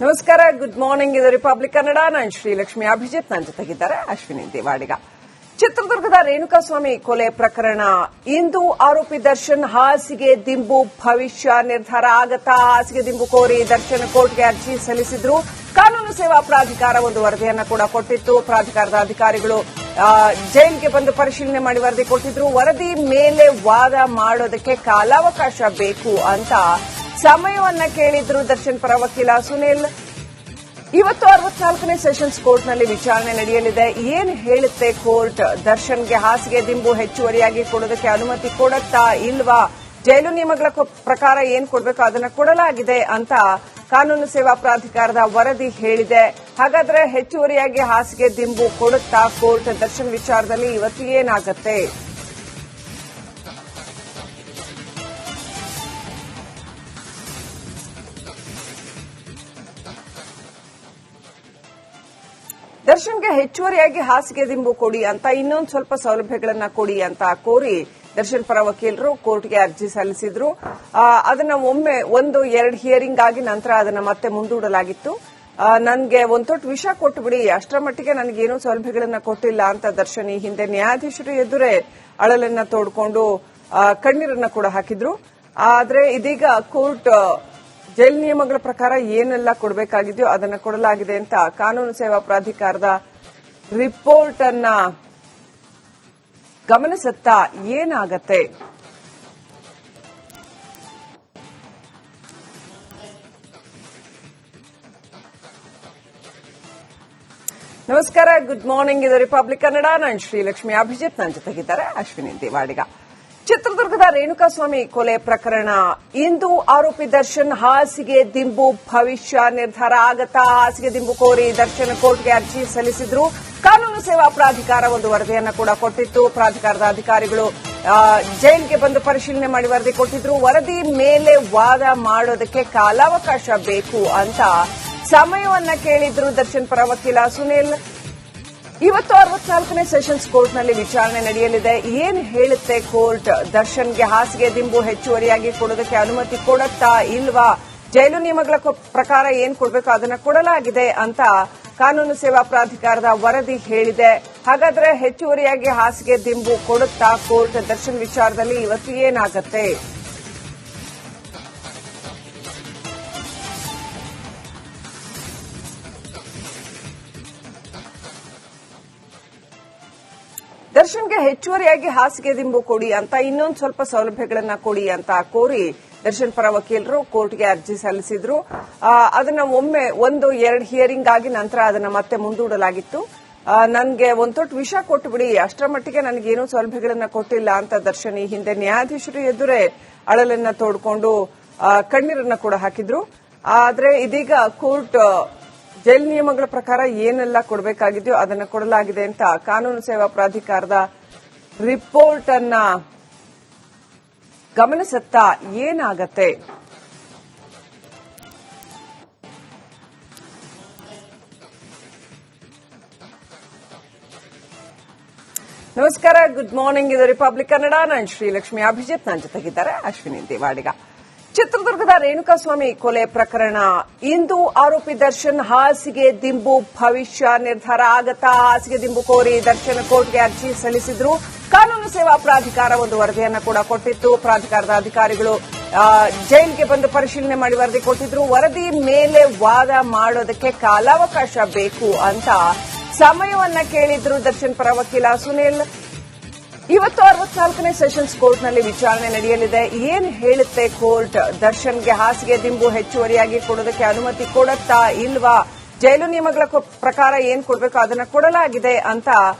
ನಮಸ್ಕಾರ, good morning. ಇದು republic Kannada. ನಾನು ಶ್ರೀಲಕ್ಷ್ಮಿ ಅಭಿಜಿತ್. ನನ್ನ ಜೊತೆಗಿದ್ದಾರೆ ಅಶ್ವಿನಿ ದೇವಾಡಿಗ. ಚಿತ್ರದುರ್ಗದ ರೇಣುಕಾಸ್ವಾಮಿ ಕೊಲೆ ಪ್ರಕರಣ ಇಂದು ಆರೋಪಿ ದರ್ಶನ್ ಹಾಸಿಗೆ ದಿಂಬು ಭವಿಷ್ಯ ನಿರ್ಧಾರ ಆಗತ್ತಾ? ಹಾಸಿಗೆ ದಿಂಬು ಕೋರಿ ದರ್ಶನ್ ಕೋರ್ಟ್ಗೆ ಅರ್ಜಿ ಸಲ್ಲಿಸಿದ್ರು. ಕಾನೂನು ಸೇವಾ ಪ್ರಾಧಿಕಾರ ಒಂದು ವರದಿಯನ್ನು ಕೂಡ ಕೊಟ್ಟಿತ್ತು. ಪ್ರಾಧಿಕಾರದ ಅಧಿಕಾರಿಗಳು ಜೈಲಿಗೆ ಬಂದು ಪರಿಶೀಲನೆ ಮಾಡಿ ವರದಿ ಕೊಟ್ಟಿದ್ರು. ವರದಿ ಮೇಲೆ ವಾದ ಮಾಡೋದಕ್ಕೆ ಕಾಲಾವಕಾಶ ಬೇಕು ಅಂತ ಸಮಯವನ್ನ ಕೇಳಿದ್ರು ದರ್ಶನ್ ಪರ ವಕೀಲ ಸುನಿಲ್. ಇವತ್ತು 64ನೇ ಸೆಷನ್ಸ್ ಕೋರ್ಟ್ನಲ್ಲಿ ವಿಚಾರಣೆ ನಡೆಯಲಿದೆ. ಏನು ಹೇಳುತ್ತೆ ಕೋರ್ಟ್? ದರ್ಶನ್ಗೆ ಹಾಸಿಗೆ ದಿಂಬು ಹೆಚ್ಚುವರಿಯಾಗಿ ಕೊಡೋದಕ್ಕೆ ಅನುಮತಿ ಕೊಡುತ್ತಾ ಇಲ್ವಾ? ಜೈಲು ನಿಯಮಗಳ ಪ್ರಕಾರ ಏನ್ ಕೊಡಬೇಕು ಅದನ್ನ ಕೊಡಲಾಗಿದೆ ಅಂತ ಕಾನೂನು ಸೇವಾ ಪ್ರಾಧಿಕಾರದ ವರದಿ ಹೇಳಿದೆ. ಹಾಗಾದ್ರೆ ಹೆಚ್ಚುವರಿಯಾಗಿ ಹಾಸಿಗೆ ದಿಂಬು ಕೊಡುತ್ತಾ ಕೋರ್ಟ್ ದರ್ಶನ್ ವಿಚಾರದಲ್ಲಿ ಇವತ್ತು ಏನಾಗುತ್ತೆ? ದರ್ಶನ್ಗೆ ಹೆಚ್ಚುವರಿಯಾಗಿ ಹಾಸಿಗೆ ದಿಂಬು ಕೊಡಿ ಅಂತ, ಇನ್ನೊಂದು ಸ್ವಲ್ಪ ಸೌಲಭ್ಯಗಳನ್ನ ಕೊಡಿ ಅಂತ ಕೋರಿ ದರ್ಶನ್ ಪರ ವಕೀಲರು ಕೋರ್ಟ್ಗೆ ಅರ್ಜಿ ಸಲ್ಲಿಸಿದ್ರು. ಅದನ್ನ ಒಮ್ಮೆ 1-2 ಹಿಯರಿಂಗ್ ಆಗಿ ನಂತರ ಅದನ್ನ ಮತ್ತೆ ಮುಂದೂಡಲಾಗಿತ್ತು. ನನ್ಗೆ ಒಂದ್ ತೊಟ್ಟು ವಿಷ ಕೊಟ್ಟುಬಿಡಿ, ಅಷ್ಟರ ಮಟ್ಟಿಗೆ ನನಗೇನೂ ಸೌಲಭ್ಯಗಳನ್ನ ಕೊಟ್ಟಿಲ್ಲ ಅಂತ ದರ್ಶನ್ ಈ ಹಿಂದೆ ನ್ಯಾಯಾಧೀಶರು ಎದುರೇ ಅಳಲನ್ನ ತೋಡ್ಕೊಂಡು ಕಣ್ಣೀರನ್ನ ಕೂಡ ಹಾಕಿದ್ರು. ಆದ್ರೆ ಇದೀಗ ಕೋರ್ಟ್ ಜೈಲು ನಿಯಮಗಳ ಪ್ರಕಾರ ಏನೆಲ್ಲ ಕೊಡಬೇಕಾಗಿದೆಯೋ ಅದನ್ನು ಕೊಡಲಾಗಿದೆ ಅಂತ ಕಾನೂನು ಸೇವಾ ಪ್ರಾಧಿಕಾರದ ರಿಪೋರ್ಟ್ ಅನ್ನ ಗಮನಿಸುತ್ತಾ ಏನಾಗತ್ತೆ? ನಮಸ್ಕಾರ, ಗುಡ್ ಮಾರ್ನಿಂಗ್. ಇದು ರಿಪಬ್ಲಿಕ್ ಕನ್ನಡ. ನಾನು ಶ್ರೀಲಕ್ಷ್ಮಿ ಅಭಿಜಿತ್. ನನ್ನ ಜೊತೆಗಿದ್ದಾರೆ ಅಶ್ವಿನಿ ದೇವಾಡಿಗ. ಚಿತ್ರದುರ್ಗದ ರೇಣುಕಾಸ್ವಾಮಿ ಕೊಲೆ ಪ್ರಕರಣ ಇಂದು ಆರೋಪಿ ದರ್ಶನ್ ಹಾಸಿಗೆ ದಿಂಬು ಭವಿಷ್ಯ ನಿರ್ಧಾರ ಆಗತ್ತಾ? ಹಾಸಿಗೆ ದಿಂಬು ಕೋರಿ ದರ್ಶನ್ ಕೋರ್ಟ್ಗೆ ಅರ್ಜಿ ಸಲ್ಲಿಸಿದ್ರು. ಕಾನೂನು ಸೇವಾ ಪ್ರಾಧಿಕಾರ ಒಂದು ವರದಿಯನ್ನು ಕೂಡ ಕೊಟ್ಟಿತ್ತು. ಪ್ರಾಧಿಕಾರದ ಅಧಿಕಾರಿಗಳು ಜೈಲಿಗೆ ಬಂದು ಪರಿಶೀಲನೆ ಮಾಡಿ ವರದಿ ಕೊಟ್ಟಿದ್ರು. ವರದಿ ಮೇಲೆ ವಾದ ಮಾಡೋದಕ್ಕೆ ಕಾಲಾವಕಾಶ ಬೇಕು ಅಂತ ಸಮಯವನ್ನ ಕೇಳಿದ್ರು ದರ್ಶನ್ ಪರ ವಕೀಲ ಸುನಿಲ್. ಇವತ್ತು 64ನೇ ಸೆಷನ್ಸ್ ಕೋರ್ಟ್ನಲ್ಲಿ ವಿಚಾರಣೆ ನಡೆಯಲಿದೆ. ಏನು ಹೇಳುತ್ತೆ ಕೋರ್ಟ್? ದರ್ಶನ್ಗೆ ಹಾಸಿಗೆ ದಿಂಬು ಹೆಚ್ಚುವರಿಯಾಗಿ ಕೊಡೋದಕ್ಕೆ ಅನುಮತಿ ಕೊಡುತ್ತಾ ಇಲ್ವಾ? ಜೈಲು ನಿಯಮಗಳ ಪ್ರಕಾರ ಏನ್ ಕೊಡಬೇಕು ಅದನ್ನ ಕೊಡಲಾಗಿದೆ ಅಂತ ಕಾನೂನು ಸೇವಾ ಪ್ರಾಧಿಕಾರದ ವರದಿ ಹೇಳಿದೆ. ಹಾಗಾದ್ರೆ ಹೆಚ್ಚುವರಿಯಾಗಿ ಹಾಸಿಗೆ ದಿಂಬು ಕೊಡುತ್ತಾ ಕೋರ್ಟ್ ದರ್ಶನ್ ವಿಚಾರದಲ್ಲಿ ಇವತ್ತು ಏನಾಗತ್ತೆ? ದರ್ಶನ್ಗೆ ಹೆಚ್ಚುವರಿಯಾಗಿ ಹಾಸಿಗೆ ದಿಂಬು ಕೊಡಿ ಅಂತ, ಇನ್ನೊಂದು ಸ್ವಲ್ಪ ಸೌಲಭ್ಯಗಳನ್ನ ಕೊಡಿ ಅಂತ ಕೋರಿ ದರ್ಶನ್ ಪರ ವಕೀಲರು ಕೋರ್ಟ್ಗೆ ಅರ್ಜಿ ಸಲ್ಲಿಸಿದ್ರು. ಅದನ್ನ ಒಮ್ಮೆ 1-2 ಹಿಯರಿಂಗ್ ಆಗಿ ನಂತರ ಅದನ್ನ ಮತ್ತೆ ಮುಂದೂಡಲಾಗಿತ್ತು. ನನ್ಗೆ ಒಂದ್ ತೊಟ್ಟು ವಿಷ ಕೊಟ್ಟುಬಿಡಿ, ಅಷ್ಟರ ಮಟ್ಟಿಗೆ ನನಗೇನೂ ಸೌಲಭ್ಯಗಳನ್ನ ಕೊಟ್ಟಿಲ್ಲ ಅಂತ ದರ್ಶನ್ ಈ ಹಿಂದೆ ನ್ಯಾಯಾಧೀಶರು ಎದುರೇ ಅಳಲನ್ನ ತೋಡ್ಕೊಂಡು ಕಣ್ಣೀರನ್ನ ಕೂಡ ಹಾಕಿದ್ರು. ಆದ್ರೆ ಇದೀಗ ಕೋರ್ಟ್ ಜೈಲು ನಿಯಮಗಳ ಪ್ರಕಾರ ಏನೆಲ್ಲ ಕೊಡಬೇಕಾಗಿದೆಯೋ ಅದನ್ನು ಕೊಡಲಾಗಿದೆ ಅಂತ ಕಾನೂನು ಸೇವಾ ಪ್ರಾಧಿಕಾರದ ರಿಪೋರ್ಟ್ ಅನ್ನ ಗಮನಿಸುತ್ತಾ ಏನಾಗತ್ತೆ? ನಮಸ್ಕಾರ, ಗುಡ್ ಮಾರ್ನಿಂಗ್. ಇದು ರಿಪಬ್ಲಿಕ್ ಕನ್ನಡ. ನಾನು ಶ್ರೀಲಕ್ಷ್ಮಿ ಅಭಿಜಿತ್. ನನ್ನ ಜೊತೆಗಿದ್ದಾರೆ ಅಶ್ವಿನಿ ದೇವಾಡಿಗ. ಚಿತ್ರದುರ್ಗದ ರೇಣುಕಾಸ್ವಾಮಿ ಕೊಲೆ ಪ್ರಕರಣ ಇಂದು ಆರೋಪಿ ದರ್ಶನ್ ಹಾಸಿಗೆ ದಿಂಬು ಭವಿಷ್ಯ ನಿರ್ಧಾರ ಆಗತ್ತಾ? ಹಾಸಿಗೆ ದಿಂಬು ಕೋರಿ ದರ್ಶನ್ ಕೋರ್ಟ್ಗೆ ಅರ್ಜಿ ಸಲ್ಲಿಸಿದ್ರು. ಕಾನೂನು ಸೇವಾ ಪ್ರಾಧಿಕಾರ ಒಂದು ವರದಿಯನ್ನು ಕೂಡ ಕೊಟ್ಟಿತ್ತು. ಪ್ರಾಧಿಕಾರದ ಅಧಿಕಾರಿಗಳು ಜೈಲಿಗೆ ಬಂದು ಪರಿಶೀಲನೆ ಮಾಡಿ ವರದಿ ಕೊಟ್ಟಿದ್ರು. ವರದಿ ಮೇಲೆ ವಾದ ಮಾಡೋದಕ್ಕೆ ಕಾಲಾವಕಾಶ ಬೇಕು ಅಂತ ಸಮಯವನ್ನ ಕೇಳಿದ್ರು ದರ್ಶನ್ ಪರ ವಕೀಲ ಸುನಿಲ್. ಇವತ್ತು 64ನೇ ಸೆಷನ್ಸ್ ಕೋರ್ಟ್ನಲ್ಲಿ ವಿಚಾರಣೆ ನಡೆಯಲಿದೆ. ಏನು ಹೇಳುತ್ತೆ ಕೋರ್ಟ್? ದರ್ಶನ್ಗೆ ಹಾಸಿಗೆ ದಿಂಬು ಹೆಚ್ಚುವರಿಯಾಗಿ ಕೊಡೋದಕ್ಕೆ ಅನುಮತಿ ಕೊಡುತ್ತಾ ಇಲ್ವಾ? ಜೈಲು ನಿಯಮಗಳ ಪ್ರಕಾರ ಏನ್ ಕೊಡಬೇಕು ಅದನ್ನ ಕೊಡಲಾಗಿದೆ ಅಂತ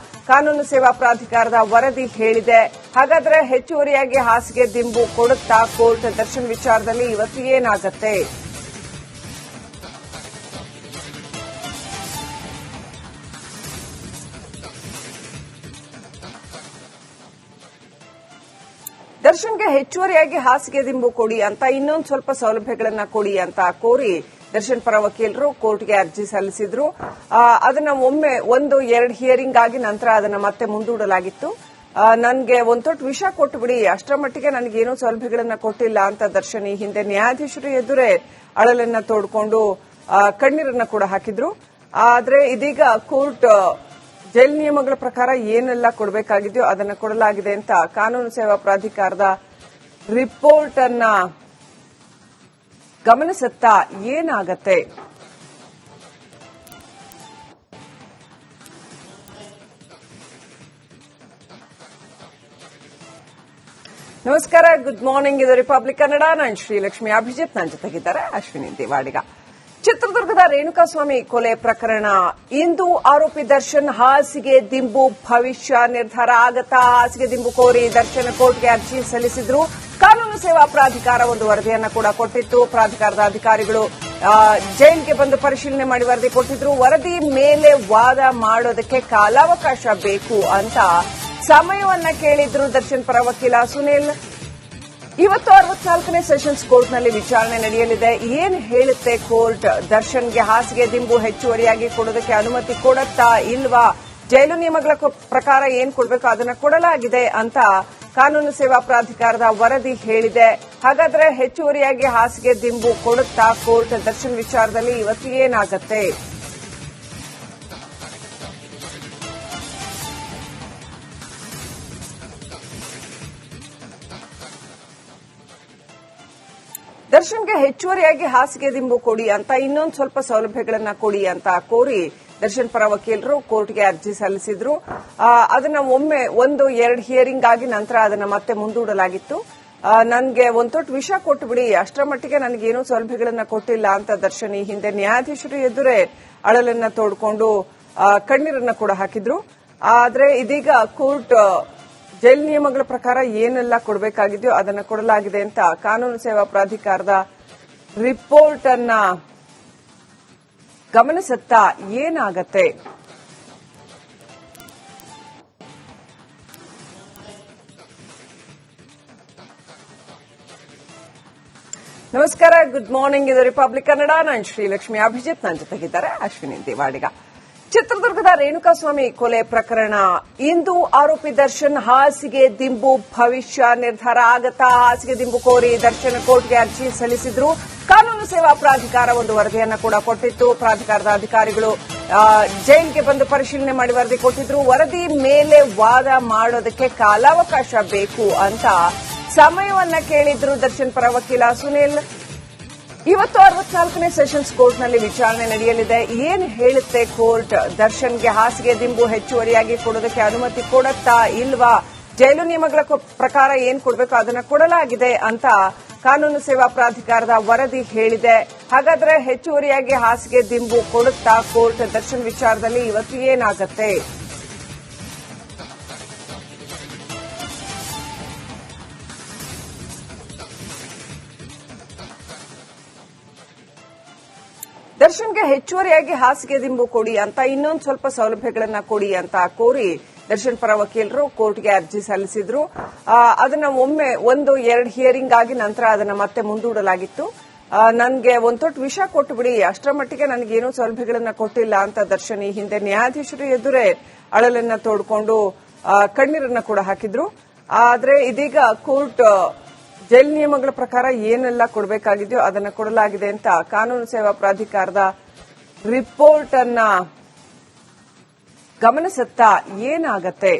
ಕಾನೂನು ಸೇವಾ ಪ್ರಾಧಿಕಾರದ ವರದಿ ಹೇಳಿದೆ. ಹಾಗಾದ್ರೆ ಹೆಚ್ಚುವರಿಯಾಗಿ ಹಾಸಿಗೆ ದಿಂಬು ಕೊಡುತ್ತಾ ಕೋರ್ಟ್ ದರ್ಶನ್ ವಿಚಾರದಲ್ಲಿ ಇವತ್ತು ಏನಾಗತ್ತೆ? ದರ್ಶನ್ಗೆ ಹೆಚ್ಚುವರಿಯಾಗಿ ಹಾಸಿಗೆ ದಿಂಬು ಕೊಡಿ ಅಂತ, ಇನ್ನೊಂದು ಸ್ವಲ್ಪ ಸೌಲಭ್ಯಗಳನ್ನ ಕೊಡಿ ಅಂತ ಕೋರಿ ದರ್ಶನ್ ಪರ ವಕೀಲರು ಕೋರ್ಟ್ಗೆ ಅರ್ಜಿ ಸಲ್ಲಿಸಿದ್ರು. ಅದನ್ನ ಒಮ್ಮೆ 1-2 ಹಿಯರಿಂಗ್ ಆಗಿ ನಂತರ ಅದನ್ನ ಮತ್ತೆ ಮುಂದೂಡಲಾಗಿತ್ತು. ನನ್ಗೆ ಒಂದ್ ತೊಟ್ಟು ವಿಷ ಕೊಟ್ಟುಬಿಡಿ, ಅಷ್ಟರ ಮಟ್ಟಿಗೆ ನನಗೇನೂ ಸೌಲಭ್ಯಗಳನ್ನ ಕೊಟ್ಟಿಲ್ಲ ಅಂತ ದರ್ಶನ್ ಈ ಹಿಂದೆ ನ್ಯಾಯಾಧೀಶರು ಎದುರೇ ಅಳಲನ್ನ ತೋಡ್ಕೊಂಡು ಕಣ್ಣೀರನ್ನ ಕೂಡ ಹಾಕಿದ್ರು. ಆದ್ರೆ ಇದೀಗ ಕೋರ್ಟ್ ಜೈಲ್ ನಿಯಮಗಳ ಪ್ರಕಾರ ಏನೆಲ್ಲ ಕೊಡಬೇಕಾಗಿದೆಯೋ ಅದನ್ನು ಕೊಡಲಾಗಿದೆ ಅಂತ ಕಾನೂನು ಸೇವಾ ಪ್ರಾಧಿಕಾರದ ರಿಪೋರ್ಟ್ ಅನ್ನ ಗಮನಿಸುತ್ತಾ ಏನಾಗತ್ತೆ. ನಮಸ್ಕಾರ, ಗುಡ್ ಮಾರ್ನಿಂಗ್. ಇದು ರಿಪಬ್ಲಿಕ್ ಕನ್ನಡ. ನಾನು ಶ್ರೀಲಕ್ಷ್ಮಿ ಅಭಿಜಿತ್. ನನ್ನ ಜೊತೆಗಿದ್ದಾರೆ ಅಶ್ವಿನಿ ದೇವಾಡಿಗ. ಚಿತ್ರದುರ್ಗದ ರೇಣುಕಾಸ್ವಾಮಿ ಕೊಲೆ ಪ್ರಕರಣ ಇಂದು ಆರೋಪಿ ದರ್ಶನ್ ಹಾಸಿಗೆ ದಿಂಬು ಭವಿಷ್ಯ ನಿರ್ಧಾರ ಆಗತ್ತಾ? ಹಾಸಿಗೆ ದಿಂಬು ಕೋರಿ ದರ್ಶನ್ ಕೋರ್ಟ್ಗೆ ಅರ್ಜಿ ಸಲ್ಲಿಸಿದ್ರು. ಕಾನೂನು ಸೇವಾ ಪ್ರಾಧಿಕಾರ ಒಂದು ವರದಿಯನ್ನ ಕೂಡ ಕೊಟ್ಟಿತ್ತು. ಪ್ರಾಧಿಕಾರದ ಅಧಿಕಾರಿಗಳು ಜೈಲ್ಗೆ ಬಂದು ಪರಿಶೀಲನೆ ಮಾಡಿ ವರದಿ ಕೊಟ್ಟಿದ್ರು. ವರದಿ ಮೇಲೆ ವಾದ ಮಾಡೋದಕ್ಕೆ ಕಾಲಾವಕಾಶ ಬೇಕು ಅಂತ ಸಮಯವನ್ನ ಕೇಳಿದ್ರು ದರ್ಶನ್ ಪರ ವಕೀಲ ಸುನಿಲ್. ಇವತ್ತು 64ನೇ ಸೆಷನ್ಸ್ ಕೋರ್ಟ್ನಲ್ಲಿ ವಿಚಾರಣೆ ನಡೆಯಲಿದೆ. ಏನ್ ಹೇಳುತ್ತೆ ಕೋರ್ಟ್? ದರ್ಶನ್ಗೆ ಹಾಸಿಗೆ ದಿಂಬು ಹೆಚ್ಚುವರಿಯಾಗಿ ಕೊಡೋದಕ್ಕೆ ಅನುಮತಿ ಕೊಡುತ್ತಾ ಇಲ್ವಾ? ಜೈಲು ನಿಯಮಗಳ ಪ್ರಕಾರ ಏನ್ ಕೊಡಬೇಕು ಅದನ್ನ ಕೊಡಲಾಗಿದೆ ಅಂತ ಕಾನೂನು ಸೇವಾ ಪ್ರಾಧಿಕಾರದ ವರದಿ ಹೇಳಿದೆ. ಹಾಗಾದ್ರೆ ಹೆಚ್ಚುವರಿಯಾಗಿ ಹಾಸಿಗೆ ದಿಂಬು ಕೊಡುತ್ತಾ ಕೋರ್ಟ್ ದರ್ಶನ್ ವಿಚಾರದಲ್ಲಿ ಇವತ್ತು ಏನಾಗತ್ತೆ? ದರ್ಶನ್ಗೆ ಹೆಚ್ಚುವರಿಯಾಗಿ ಹಾಸಿಗೆ ದಿಂಬು ಕೊಡಿ ಅಂತ, ಇನ್ನೊಂದು ಸ್ವಲ್ಪ ಸೌಲಭ್ಯಗಳನ್ನ ಕೊಡಿ ಅಂತ ಕೋರಿ ದರ್ಶನ್ ಪರ ವಕೀಲರು ಕೋರ್ಟ್ಗೆ ಅರ್ಜಿ ಸಲ್ಲಿಸಿದ್ರು. ಅದನ್ನ ಒಮ್ಮೆ 1-2 ಹಿಯರಿಂಗ್ ಆಗಿ ನಂತರ ಅದನ್ನ ಮತ್ತೆ ಮುಂದೂಡಲಾಗಿತ್ತು. ನನಗೆ ಒಂದು ತೊಟ್ಟು ವಿಷ ಕೊಟ್ಟು ಬಿಡಿ, ಅಷ್ಟರ ಮಟ್ಟಿಗೆ ನನಗೇನೂ ಸೌಲಭ್ಯಗಳನ್ನ ಕೊಟ್ಟಿಲ್ಲ ಅಂತ ದರ್ಶನ್ ಈ ಹಿಂದೆ ನ್ಯಾಯಾಧೀಶರು ಎದುರೇ ಅಳಲನ್ನ ತೋಡ್ಕೊಂಡು ಕಣ್ಣೀರನ್ನ ಕೂಡ ಹಾಕಿದ್ರು. ಆದ್ರೆ ಇದೀಗ ಕೋರ್ಟ್ ಜೈಲ್ ನಿಯಮಗಳ ಪ್ರಕಾರ ಏನೆಲ್ಲ ಕೊಡಬೇಕಾಗಿದೆಯೋ ಅದನ್ನು ಕೊಡಲಾಗಿದೆ ಅಂತ ಕಾನೂನು ಸೇವಾ ಪ್ರಾಧಿಕಾರದ ರಿಪೋರ್ಟ್ ಅನ್ನ ಗಮನಿಸುತ್ತಾ ಏನಾಗತ್ತೆ? ನಮಸ್ಕಾರ, ಗುಡ್ ಮಾರ್ನಿಂಗ್. ಇದು ರಿಪಬ್ಲಿಕ್ ಕನ್ನಡ. ನಾನು ಶ್ರೀಲಕ್ಷ್ಮಿ ಅಭಿಜಿತ್. ನನ್ನ ಜೊತೆಗಿದ್ದಾರೆ ಅಶ್ವಿನಿ ದೇವಾಡಿಗ. ಚಿತ್ರದುರ್ಗದ ರೇಣುಕಾಸ್ವಾಮಿ ಕೊಲೆ ಪ್ರಕರಣ ಇಂದು ಆರೋಪಿ ದರ್ಶನ್ ಹಾಸಿಗೆ ದಿಂಬು ಭವಿಷ್ಯ ನಿರ್ಧಾರ ಆಗತ್ತಾ? ಹಾಸಿಗೆ ದಿಂಬು ಕೋರಿ ದರ್ಶನ್ ಕೋರ್ಟ್ಗೆ ಅರ್ಜಿ ಸಲ್ಲಿಸಿದ್ರು. ಕಾನೂನು ಸೇವಾ ಪ್ರಾಧಿಕಾರ ಒಂದು ವರದಿಯನ್ನ ಕೂಡ ಕೊಟ್ಟಿತ್ತು. ಪ್ರಾಧಿಕಾರದ ಅಧಿಕಾರಿಗಳು ಜೈಲ್ಗೆ ಬಂದು ಪರಿಶೀಲನೆ ಮಾಡಿ ವರದಿ ಕೊಟ್ಟಿದ್ರು. ವರದಿ ಮೇಲೆ ವಾದ ಮಾಡೋದಕ್ಕೆ ಕಾಲಾವಕಾಶ ಬೇಕು ಅಂತ ಸಮಯವನ್ನ ಕೇಳಿದ್ರು ದರ್ಶನ್ ಪರ ವಕೀಲ ಸುನಿಲ್. ಇವತ್ತು 64ನೇ ಸೆಷನ್ಸ್ ಕೋರ್ಟ್ನಲ್ಲಿ ವಿಚಾರಣೆ ನಡೆಯಲಿದೆ. ಏನ್ ಹೇಳುತ್ತೆ ಕೋರ್ಟ್? ದರ್ಶನ್ಗೆ ಹಾಸಿಗೆ ದಿಂಬು ಹೆಚ್ಚುವರಿಯಾಗಿ ಕೊಡೋದಕ್ಕೆ ಅನುಮತಿ ಕೊಡುತ್ತಾ ಇಲ್ವಾ? ಜೈಲು ನಿಯಮಗಳ ಪ್ರಕಾರ ಏನ್ ಕೊಡಬೇಕು ಅದನ್ನ ಕೊಡಲಾಗಿದೆ ಅಂತ ಕಾನೂನು ಸೇವಾ ಪ್ರಾಧಿಕಾರದ ವರದಿ ಹೇಳಿದೆ. ಹಾಗಾದ್ರೆ ಹೆಚ್ಚುವರಿಯಾಗಿ ಹಾಸಿಗೆ ದಿಂಬು ಕೊಡುತ್ತಾ ಕೋರ್ಟ್ ದರ್ಶನ್ ವಿಚಾರದಲ್ಲಿ ಇವತ್ತು ಏನಾಗತ್ತೆ? ದರ್ಶನ್ಗೆ ಹೆಚ್ಚುವರಿಯಾಗಿ ಹಾಸಿಗೆ ದಿಂಬು ಕೊಡಿ ಅಂತ, ಇನ್ನೊಂದು ಸ್ವಲ್ಪ ಸೌಲಭ್ಯಗಳನ್ನ ಕೊಡಿ ಅಂತ ಕೋರಿ ದರ್ಶನ್ ಪರ ವಕೀಲರು ಕೋರ್ಟ್ಗೆ ಅರ್ಜಿ ಸಲ್ಲಿಸಿದ್ರು. ಅದನ್ನ ಒಮ್ಮೆ 1-2 ಹಿಯರಿಂಗ್ ಆಗಿ ನಂತರ ಅದನ್ನ ಮತ್ತೆ ಮುಂದೂಡಲಾಗಿತ್ತು. ನನಗೆ ಒಂದು ತೊಟ್ಟು ವಿಷ ಕೊಟ್ಟು ಬಿಡಿ, ಅಷ್ಟರ ಮಟ್ಟಿಗೆ ನನಗೇನೂ ಸೌಲಭ್ಯಗಳನ್ನ ಕೊಟ್ಟಿಲ್ಲ ಅಂತ ದರ್ಶನ್ ಈ ಹಿಂದೆ ನ್ಯಾಯಾಧೀಶರು ಎದುರೇ ಅಳಲನ್ನ ತೋಡ್ಕೊಂಡು ಕಣ್ಣೀರನ್ನ ಕೂಡ ಹಾಕಿದ್ರು. ಆದ್ರೆ ಇದೀಗ ಕೋರ್ಟ್ ಜೈಲ್ ನಿಯಮಗಳ ಪ್ರಕಾರ ಏನೆಲ್ಲ ಕೊಡಬೇಕಾಗಿದೆಯೋ ಅದನ್ನು ಕೊಡಲಾಗಿದೆ ಅಂತ ಕಾನೂನು ಸೇವಾ ಪ್ರಾಧಿಕಾರದ ರಿಪೋರ್ಟ್ ಅನ್ನ ಗಮನಿಸುತ್ತಾ ಏನಾಗತ್ತೆ?